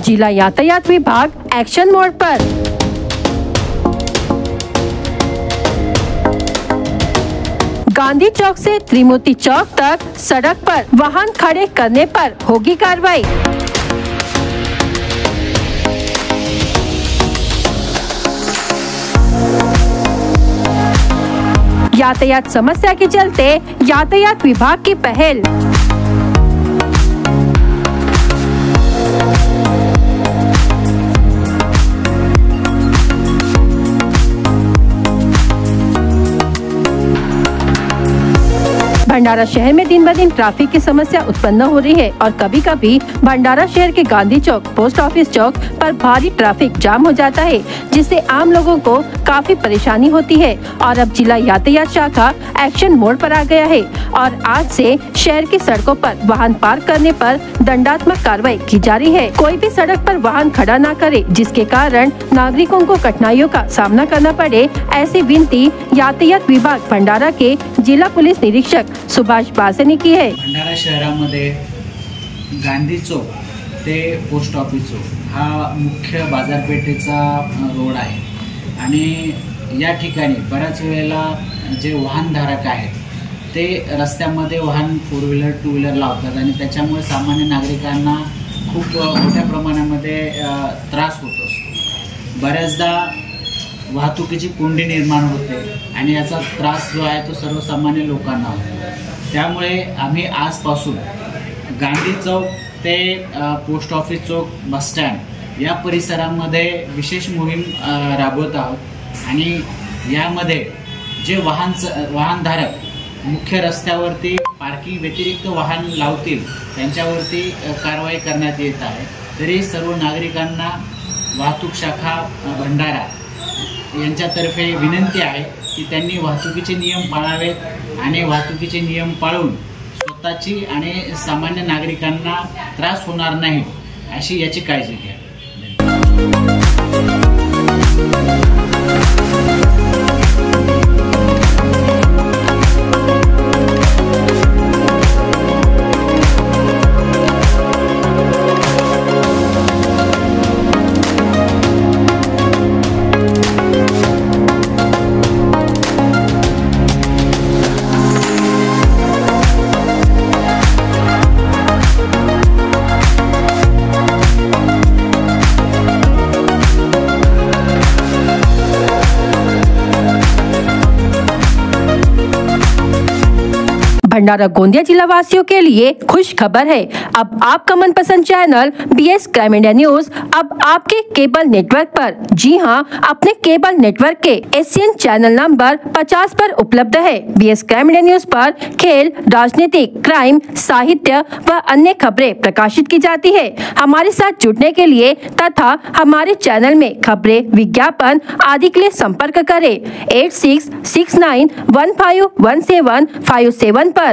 जिला यातायात विभाग एक्शन मोड पर। गांधी चौक से त्रिमूर्ति चौक तक सड़क पर वाहन खड़े करने पर होगी कार्रवाई। यातायात समस्या के चलते यातायात विभाग की पहल। भंडारा शहर में दिन ब दिन ट्रैफिक की समस्या उत्पन्न हो रही है और कभी कभी भंडारा शहर के गांधी चौक, पोस्ट ऑफिस चौक पर भारी ट्रैफिक जाम हो जाता है, जिससे आम लोगों को काफी परेशानी होती है। और अब जिला यातायात शाखा एक्शन मोड पर आ गया है और आज से शहर की सड़कों पर वाहन पार्क करने पर दंडात्मक कार्रवाई की जा रही है। कोई भी सड़क पर वाहन खड़ा न करे, जिसके कारण नागरिकों को कठिनाइयों का सामना करना पड़े, ऐसी विनती यातायात विभाग भंडारा के जिला पुलिस निरीक्षक सुभाष बासे ने की है। भंडारा शहरामध्ये गांधी चौक ते पोस्ट ऑफिस चौक हा मुख्य बाजारपेठेचा रोड आहे आणि या ठिकाणी बऱ्याच वेळेला जे वाहनधारक आहेत ते रस्त्यामध्ये वाहन 4 व्हीलर 2 व्हीलर लावतात आणि त्याच्यामुळे सामान्य नागरिकांना खूप मोठ्या प्रमाणामध्ये त्रास होत असतो। बऱ्याचदा वाहतुकीची कोंडी निर्माण होते आणि याचा त्रास जो आहे तो सर्वसामान्य लोकांना होतो। त्यामुळे आम्ही आजपासून गांधी चौक ते पोस्ट ऑफिस चौक, बस स्टँड या परिसरामध्ये विशेष मोहीम राबवत आहोत आणि यामध्ये जे वाहनधारक मुख्य रस्त्यावरती पार्किंग व्यतिरिक्त वाहन लावतील त्यांच्यावरती कारवाई करण्यात येत आहे। तरी सर्व नागरिकांना वाहतूक शाखा भंडारा यांच्यातर्फे विनंती आहे की त्यांनी वाहतुकीचे नियम पाळावेत आणि वाहतुकीचे नियम पाळून स्वतःची आणि सामान्य नागरिकांना त्रास होणार नाही अशी याची काळजी घ्या। भंडारा गोंदिया जिला वासियों के लिए खुश खबर है। अब आपका मनपसंद channel BS crime India news अब आपके केबल नेटवर्क पर, जी हां, अपने केबल नेटवर्क के एशियन चैनल नंबर 50 पर उपलब्ध है। BS क्राइम इंडिया न्यूज पर खेल, राजनीतिक, क्राइम, साहित्य व अन्य खबरें प्रकाशित की जाती है। हमारे साथ जुड़ने के लिए तथा हमारे चैनल में खबरें, विज्ञापन आदि के लिए संपर्क करें 8669151757 पर।